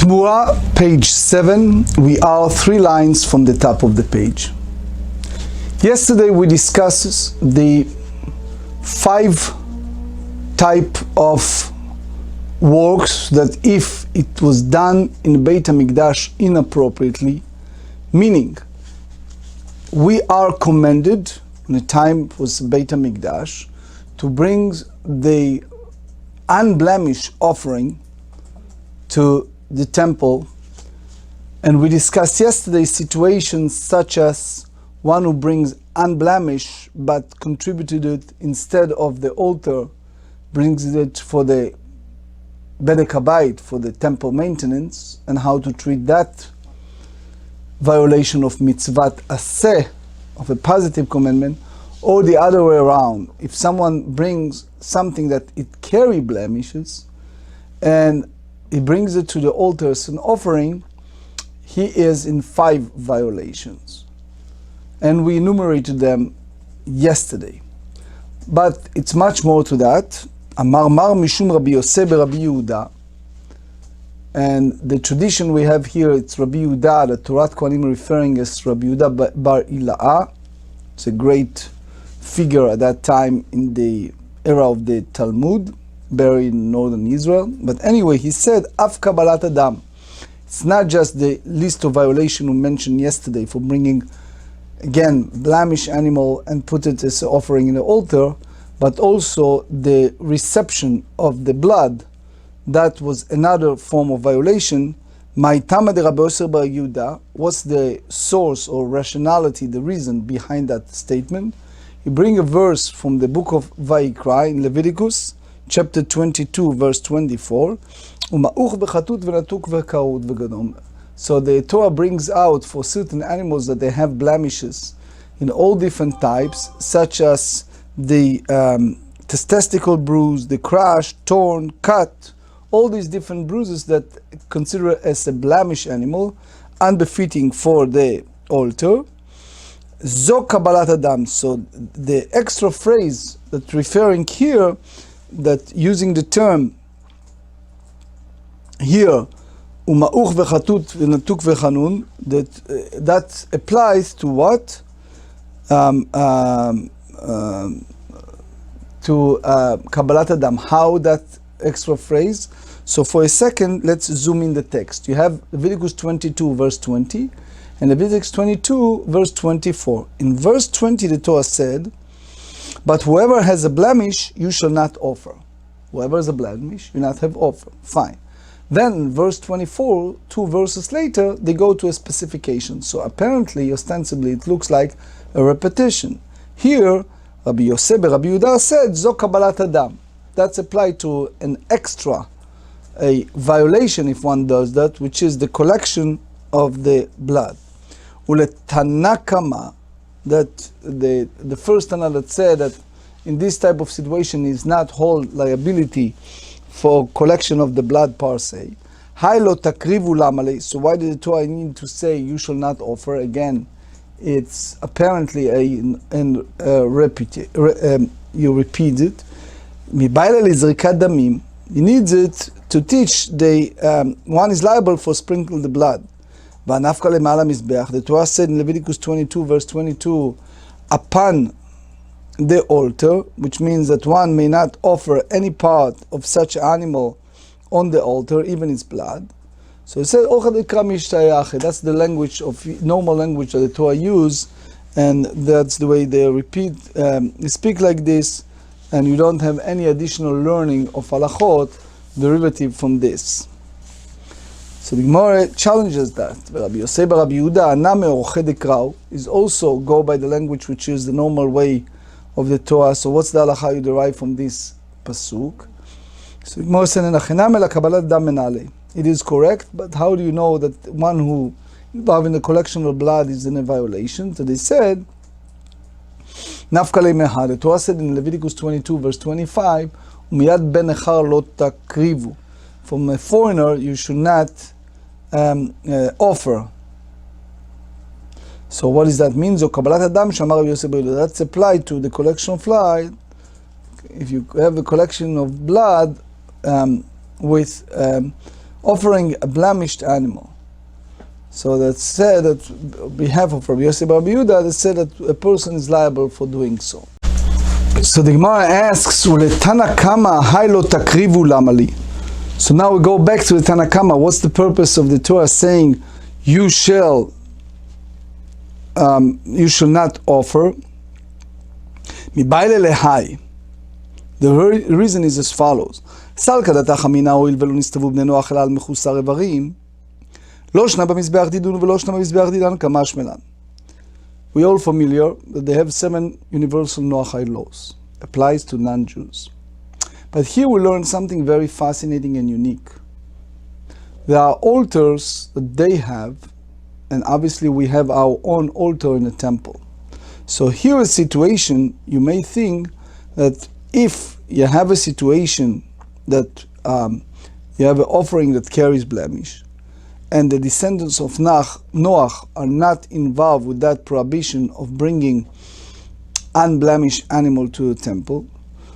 Tmura, page 7. We are 3 lines from the top of the page. Yesterday we discussed the 5 type of works that if it was done in Beit HaMikdash inappropriately, meaning we are commanded when the time was Beit HaMikdash to bring the unblemished offering to the temple, and we discussed yesterday situations such as one who brings unblemished but contributed it instead of the altar, brings it for the Bedek HaBayit, for the temple maintenance, and how to treat that violation of mitzvat aseh, of a positive commandment, or the other way around. If someone brings something that it carry blemishes and he brings it to the altar as an offering, he is in 5 violations. And we enumerated them yesterday. But it's much more to that. Amar mar mishum Rabbi Yosef Rabbi Yehuda. And the tradition we have here, it's Rabbi Yehuda, the Torah Kohanim referring as Rabbi Yehuda bar Ila'ah. It's a great figure at that time in the era of the Talmud, buried in northern Israel. But anyway, he said, Af Kabbalat Adam. It's not just the list of violation we mentioned yesterday for bringing, again, blemish animal and put it as an offering in the altar, but also the reception of the blood. That was another form of violation. Ma'itama de Rabbi Yosef bar Yehuda. What's the source or rationality, the reason behind that statement? He brings a verse from the book of Vayikra in Leviticus, chapter 22, verse 24. So the Torah brings out for certain animals that they have blemishes in all different types, such as the testicle bruise, the crash, torn, cut, all these different bruises that consider as a blemish animal, unbefitting for the altar. Zo Kabbalat Adam. So the extra phrase that referring here, that using the term here, uma'uch v'chatut v'natuk v'chanun, that applies to what? To Kabbalat Adam. How that extra phrase? So for a second, let's zoom in the text. You have Leviticus 22, verse 20, and Leviticus 22, verse 24. In verse 20, the Torah said, but whoever has a blemish, you shall not offer. Whoever has a blemish, you not have offer. Fine. Then in verse 24, 2 verses later, they go to a specification. So apparently, ostensibly, it looks like a repetition. Here, Rabbi Yosef Rabbi Yehuda said, Zo Kabbalat Adam. That's applied to an extra, a violation if one does that, which is the collection of the blood. Uletanakama, that the first Tana that said that in this type of situation is not hold liability for collection of the blood per se. Hailo takrivu lamale. So why did the Torah need to say you shall not offer? Again, it's apparently you repeat it. Mibaila lizrikat damim. He needs it to teach the one is liable for sprinkling the blood. The Torah said in Leviticus 22, verse 22, upon the altar, which means that one may not offer any part of such animal on the altar, even its blood. So it says, that's the language of normal language that the Torah use, and that's the way they repeat, they speak like this, and you don't have any additional learning of halachot derivative from this. So the Gemara challenges that. Rabbi Yosef Rabbi Yehuda is also go by the language which is the normal way of the Torah. So what's the halacha you derive from this pasuk? So the Gemara says, it is correct, but how do you know that one who involved in the collection of blood is in a violation? So they said, the Torah said in Leviticus 22, verse 25, from a foreigner you should not offer. So what does that mean? That's applied to the collection of blood. If you have a collection of blood with offering a blemished animal. So that said that on behalf of Rabbi Yosef Rabbi Yehuda, that said that a person is liable for doing so. So the Gemara asks, "Uletana kama haylo takrivu lamali." So now we go back to the Tana Kama. What's the purpose of the Torah saying, "You shall not offer"? Mibayle lehai. The reason is as follows: Salka datach mina oil velo nistavu bnei noach al mechusar evarim. Lo shna b'mizbeach didun velo shna b'mizbeach didan kamash melan. We are all familiar that they have 7 universal Noachide laws. Applies to non-Jews. But here we learn something very fascinating and unique. There are altars that they have, and obviously we have our own altar in the temple. So here a situation, you may think that if you have a situation that you have an offering that carries blemish, and the descendants of Noach are not involved with that prohibition of bringing unblemished animal to the temple,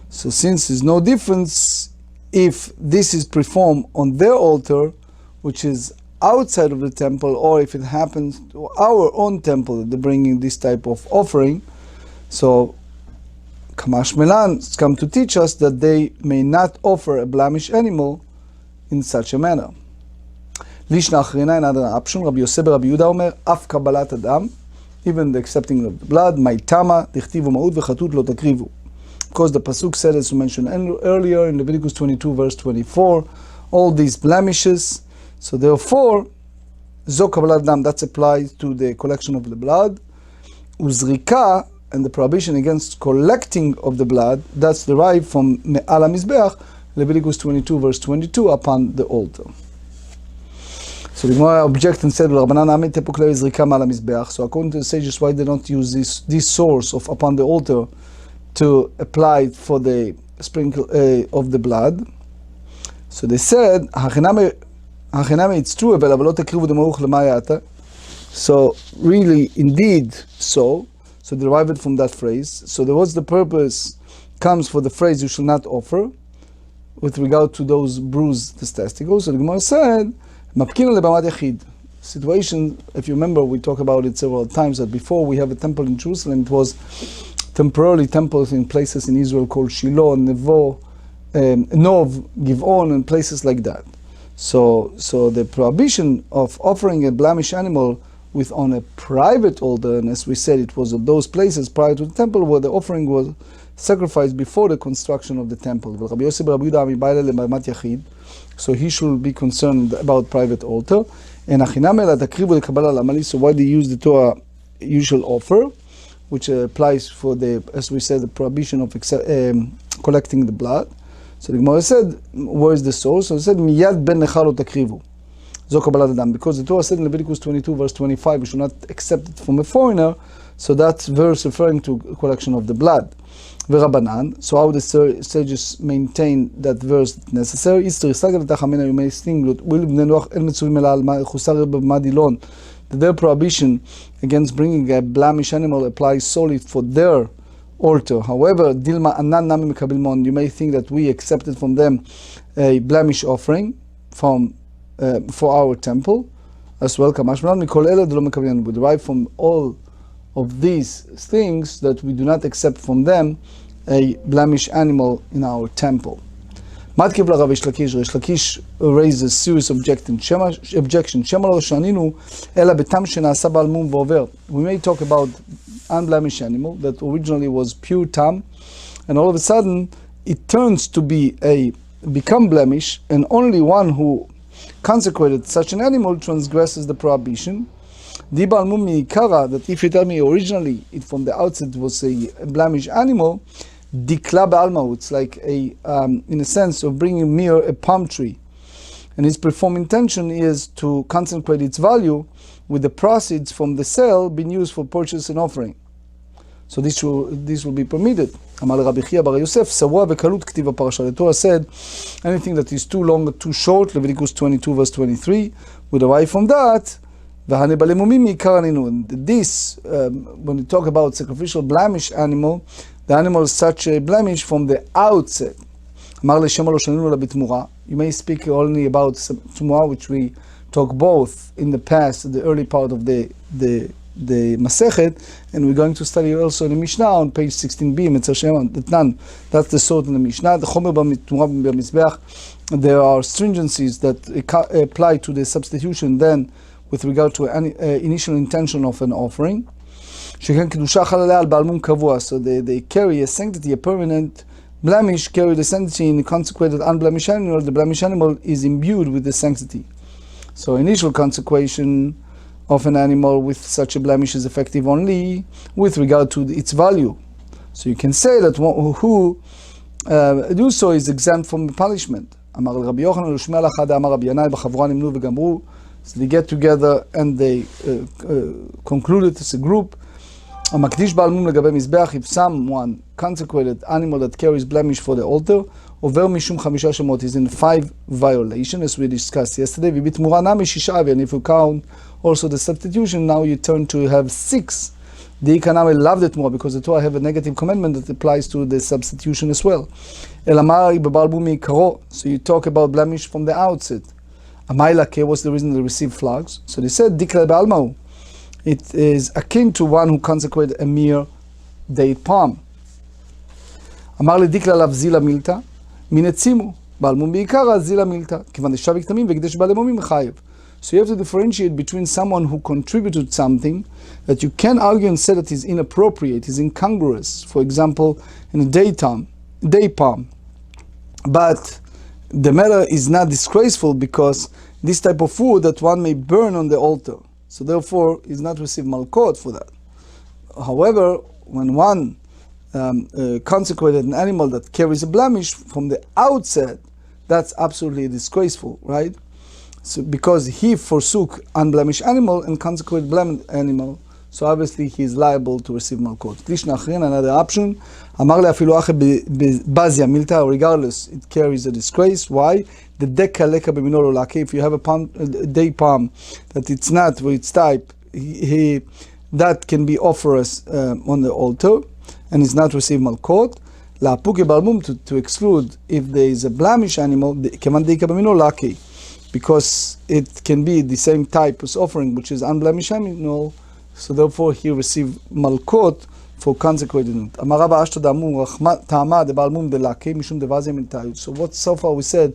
so since there's no difference if this is performed on their altar, which is outside of the temple, or if it happens to our own temple that they're bringing this type of offering, so Kamash Melan has come to teach us that they may not offer a blemished animal in such a manner. Lishna Achrina, another option, Rabbi Yosef Rabbi Yehuda Omer, Af Kabbalat Adam, even the accepting of the blood, Maitama, Dichtivu Ma'ud V'Chatut Lo Takrivu. Because the Pasuk said, as we mentioned earlier in Leviticus 22, verse 24, all these blemishes. So therefore, Zo Kabbalat Adam, that applies to the collection of the blood. Uzrika, and the prohibition against collecting of the blood, that's derived from Me'al HaMizbeach, Leviticus 22, verse 22, upon the altar. So the Gemara objected and said, so according to the sages, why they don't use this source of upon the altar to apply for the sprinkle of the blood? So they said, it's true, so really, indeed, so derived from that phrase. So what's the purpose comes for the phrase, you shall not offer, with regard to those bruised testicles. So the Gemara said, situation, if you remember, we talked about it several times, that before we have a temple in Jerusalem, it was temporarily temples in places in Israel called Shiloh, Nevo, Nov, Givon, and places like that. So the prohibition of offering a blemished animal on a private altar, and as we said, it was at those places prior to the temple where the offering was sacrificed before the construction of the temple. So he should be concerned about private altar. And so why they use the Torah usual offer, which applies for the, as we said, the prohibition of collecting the blood. So the Gemara said, where is the source? So it said, Miyad ben nechalo takrivu. Because the Torah said in Leviticus 22, verse 25, we should not accept it from a foreigner. So that verse referring to collection of the blood. V'Rabanan. So how the sages maintain that verse necessary? You may think that their prohibition against bringing a blemished animal applies solely for their altar. However, you may think that we accepted from them a blemish offering for our temple as well. We derive from all of these things that we do not accept from them a blemished animal in our temple. Matkiv Rish Lakish raises a serious objection. We may talk about unblemished animal that originally was pure tam, and all of a sudden it turns to become blemish, and only one who consecrated such an animal transgresses the prohibition. That if you tell me originally it from the outset was a blemished animal, it's like in a sense of bringing near a palm tree, and his performed intention is to consecrate its value with the proceeds from the sale being used for purchase and offering. So this will be permitted. The Torah said anything that is too long or too short, Leviticus 22 verse 23, we derive from that. And this, when we talk about sacrificial blemish animal, the animal is such a blemish from the outset. אמר לשמה לא שנינו אלא בתמורה. You may speak only about Temurah, which we talk both in the past, the early part of the Masechet, and we're going to study also in the Mishnah on page 16b, Metzer Shema, that's the sort in the Mishnah. The Chomer Temurah b'Mizbeach, there are stringencies that apply to the substitution then with regard to any initial intention of an offering. שכן קדושה חל עליה על בעל מום קבוע, so they carry a sanctity, a permanent blemish, carry the sanctity in a consecrated unblemished animal. The blemished animal is imbued with the sanctity. So initial consecration of an animal with such a blemish is effective only with regard to its value. So you can say that who do so is exempt from punishment. אמר רבי יוחנן לשמע לאחד אמר רבי ינאי בחבורה נמנו וגמרו. So they get together and they conclude it as a group. המקדיש בעל מום לגבי מזבח, if someone consecrated animal that carries blemish for the altar, עובר משום 5 שמות, is in 5 violation, as we discussed yesterday. ובתמורה נמי 6, and if you count also the substitution, now you turn to have 6. דאיכא נמי לאו דתמורה, because the Torah have a negative commandment that applies to the substitution as well. אלא מה בבעל מום מעיקרו, so you talk about blemish from the outset. המאילקה, what's the reason they receive flogs? So they said, דיקרא בעלמא הוא. It is akin to one who consecrated a mere date palm. אמר לדיקלה עליו זילה מילתא, מן הצימו, בעל מום בעיקרא זילה מילתא, כיוון דשב יקטמים והקדש בעלי מומים מחייב. So you have to differentiate between someone who contributed something that you can argue and say that is inappropriate, is incongruous, for example, in a day palm. But the matter is not disgraceful because this type of food that one may burn on the altar. So therefore, he's not received malkot for that. However, when one consecrated an animal that carries a blemish from the outset, that's absolutely disgraceful, right? So because he forsook unblemished animal and consecrated blemished animal, so obviously he is liable to receive malkot. Lishna achrin, another option. Amar le afilu ache bazia milta, regardless, it carries a disgrace. Why? The deka leka b'minor lake. If you have a day palm that it's not with its type, that can be offered as, on the altar and is not received malkot. La puke balmum, to exclude if there is a blemish animal, keman deka b'minor lake, because it can be the same type as offering, which is unblemished animal. So therefore he received malkot for consecrating it. Amar Rabba Ashta Damu Ta'ama de Balmum de Lake Mishum de Vazia Miltayut. So what so far we said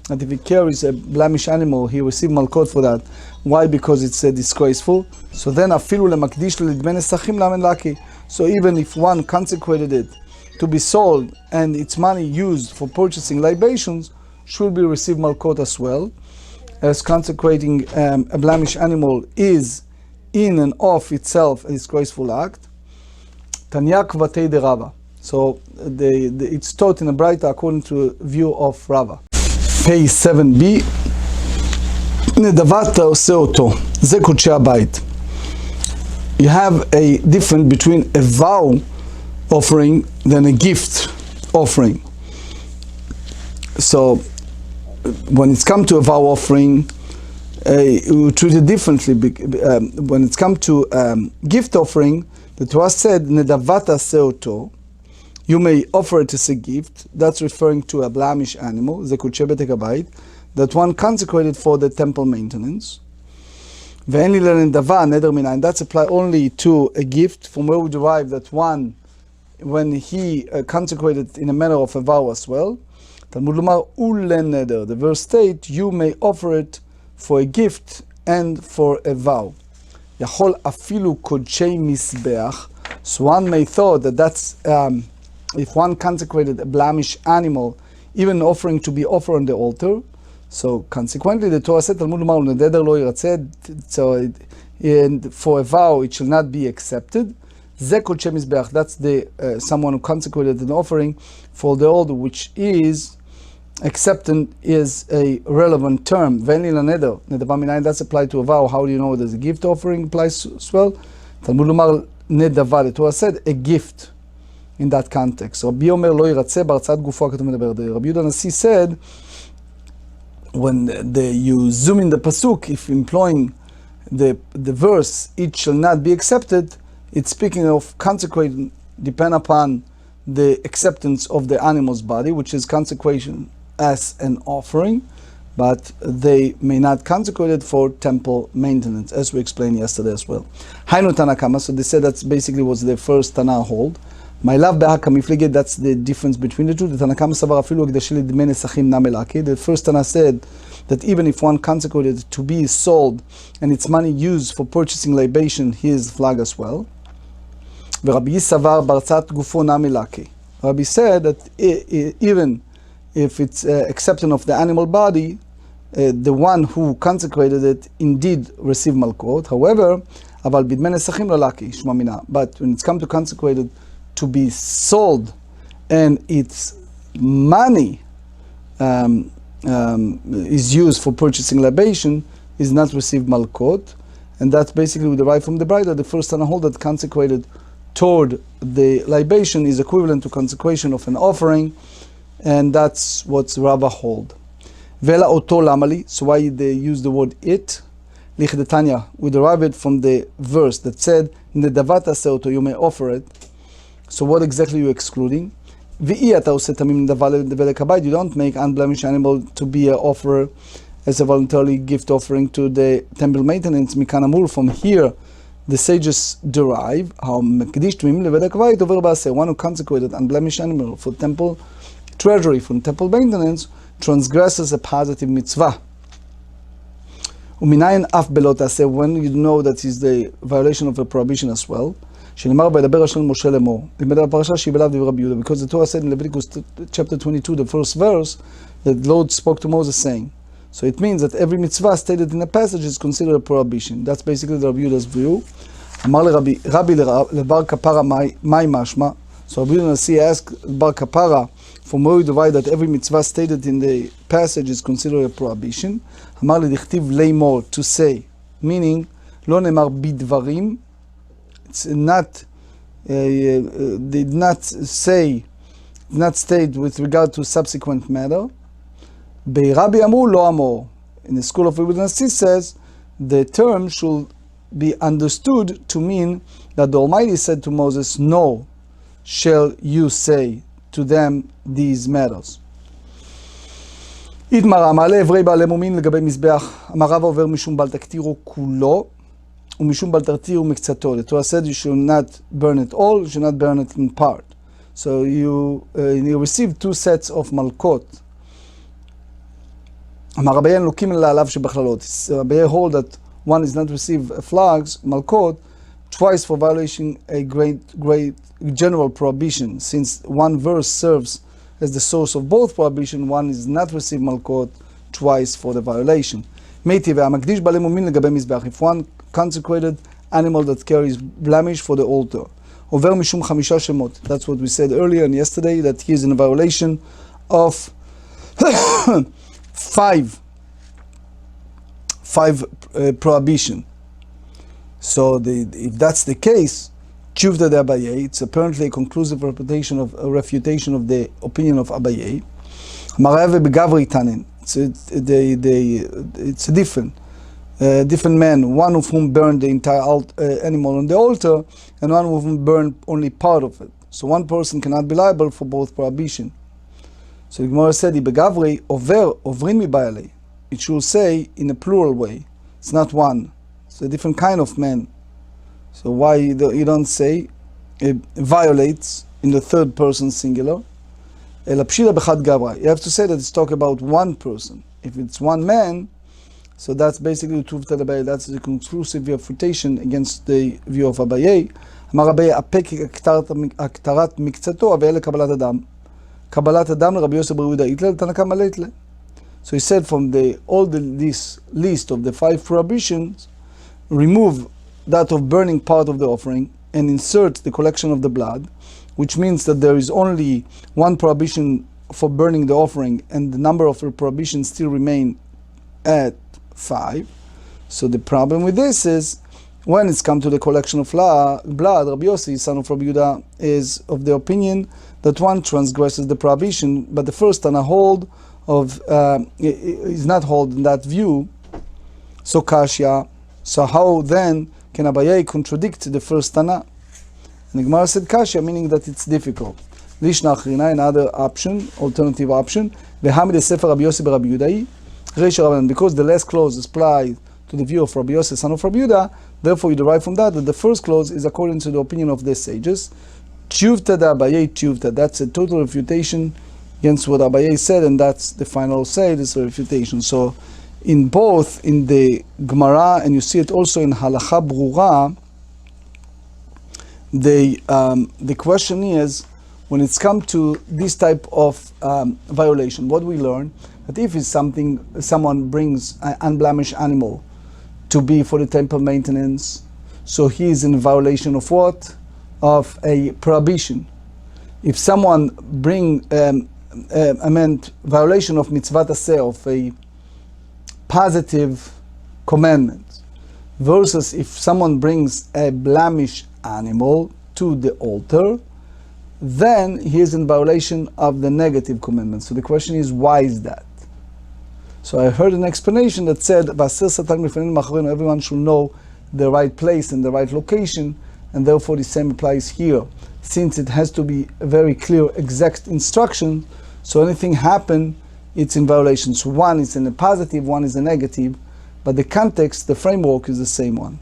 that if he carries a blemished animal, he received malkot for that. Why? Because it's disgraceful. So then afilu lemakdish lidben esachim lamen lake. So even if one consecrated it to be sold and its money used for purchasing libations, should be received malkot as well, as consecrating a blemished animal is in and of itself a disgraceful act. Tanya Kvatei de Rava. So it's taught in a Braita according to a view of Rava. Page 7b. Nedavata עושה אותו. זה קודשי הבית. You have a difference between a vow offering than a gift offering. So when it's come to a vow offering, we treat it differently. When it's come to gift offering, the Torah said, "Nedavata seoto," you may offer it as a gift. That's referring to a blemish animal, zekutche betek habayit, that one consecrated for the temple maintenance. Ve'en li lenedava neder minayin. That's applied only to a gift, from where we derive that one, when he consecrated in a manner of a vow as well. Talmud lomar ulen neder. The verse states, you may offer it for a gift and for a vow. Yachol afilu kodshei misbeach. So one may thought that that's if one consecrated a blemished animal, even offering to be offered on the altar. So consequently, the Torah said, Talmud lomar neder lo yiratzeh. So and for a vow it shall not be accepted. Ze kodshei misbeach. That's the someone who consecrated an offering for the altar, which is acceptance is a relevant term. Ve'en li leneder, nedava minayin, that's applied to a vow. How do you know there's a gift offering applies as well? Talmud lomar nedava, the Torah said a gift in that context. Rabbi Omer lo yiratzeh בהרצאת גופו הכתוב מדבר. Rabbi Yehuda Nasi said, when you zoom in the pasuk, if employing the verse, it shall not be accepted, it's speaking of consecrating, depend upon the acceptance of the animal's body, which is consecration as an offering, but they may not consecrate it for temple maintenance, as we explained yesterday as well. Hainu Tanakama, so they said that's basically was the first Tana hold. My love Behaka, that's the difference between the two. The Tanakama Savar Afilu Agdashili Dme Nesachim Namelaki. The first Tana said that even if one consecrated to be sold and its money used for purchasing libation, he is flag as well. Rabbi Savar Barzat Gufo Namelaki. Rabbi said that even if it's acceptance of the animal body, the one who consecrated it indeed received malkot. However, aval bidme nesachim lalaki shma mina. But when it's come to consecrated to be sold, and its money is used for purchasing libation, is not received malkot, and that's basically we derive from the bride that the first Tana hold that consecrated toward the libation is equivalent to consecration of an offering, and that's what Rava hold. Vela oto lamali, so why they use the word it? Lichdetanya, we derive it from the verse that said, Nedavata seoto, you may offer it. So what exactly are you excluding? You don't make unblemished animal to be an offerer as a voluntary gift offering to the temple maintenance. Mikanamur, from here the sages derive how one who consecrated unblemished animal for temple treasury, for temple maintenance, transgresses a positive mitzvah. When you know that is the violation of a prohibition as well. Because the Torah said in Leviticus chapter 22, the first verse, that the Lord spoke to Moses saying. So it means that every mitzvah stated in a passage is considered a prohibition. That's basically the Rabbi Yehuda's view. So Rabbi Yehuda asked Bar Kapara, from where we divide that every mitzvah stated in the passage is considered a prohibition. Amar ledichtiv leimor, to say, meaning lo nemar bidvarim. It's not did not state with regard to subsequent matter. Be'Rabbi Amur lo amor. In the school of Rabbi Dr. says the term should be understood to mean that the Almighty said to Moses, "No, shall you say to them these matters." Itmara מעלה אברי בעלי מומין לגבי מזבח. המרב עובר משום בל תקטירו כולו ומשום בל תרתירו מקצתו. The Torah said you should not burn it all, you should not burn it in part. So you receive two sets of malkot. המרבי אין לוקים אלא עליו שבכללות. Rabbi hold that one is not receive flags, malkot, twice for violation a great general prohibition. Since one verse serves as the source of both prohibition, one is not receive malkot twice for the violation. If one consecrated animal that carries blemish for the altar, that's what we said earlier and yesterday, that he is in a violation of five prohibition. So if that's the case, Chuvda de Abaye, it's apparently a conclusive refutation of the opinion of Abaye. It's a different man, one of whom burned the entire animal on the altar, and one of whom burned only part of it. So one person cannot be liable for both prohibition. So the Gemara said, ovrin mi bayale. It should say in a plural way. It's not one. It's a different kind of man. So why you don't say it violates in the third person singular? You have to say that it's talking about one person. If it's one man, so that's basically that's the conclusive refutation against the view of Abaye. So he said from this list of the five prohibitions, remove that of burning part of the offering and insert the collection of the blood, which means that there is only one prohibition for burning the offering and the number of prohibitions still remain at 5. So the problem with this is when it's come to the collection of blood, Rabbi Yossi, son of Rabbi Yehuda, is of the opinion that one transgresses the prohibition, but the first Tana hold of is not hold in that view. So Kashya, so how then can Abaye contradict the first Tana? And the Gemara said Kashya, meaning that it's difficult. Lishna Achrina, another option, alternative option. V'hamid Sefer Rabbi Yossi b'Rabbi Yudai. Reish Rabbanan, because the last clause is applied to the view of Rabbi Yossi, son of Rabbi Yehuda, therefore you derive from that the first clause is according to the opinion of the sages. Tshuvta da Abaye tshuvta. That's a total refutation against what Abaye said, and that's the final say. This is a refutation. So, in both in the Gemara, and you see it also in Halacha Brura, the question is, when it's come to this type of violation, what we learn, that if it's something, someone brings an unblemished animal to be for the temple maintenance, so he is in violation of what? Of a prohibition. If someone bring, violation of mitzvah aseh, of a positive commandment, versus if someone brings a blemished animal to the altar, then he is in violation of the negative commandment. So the question is, why is that? So I heard an explanation that said, everyone should know the right place and the right location, and therefore the same applies here. Since it has to be a very clear, exact instruction, so anything happen, it's in violation. So one is in a positive, one is a negative, but the context, the framework is the same one.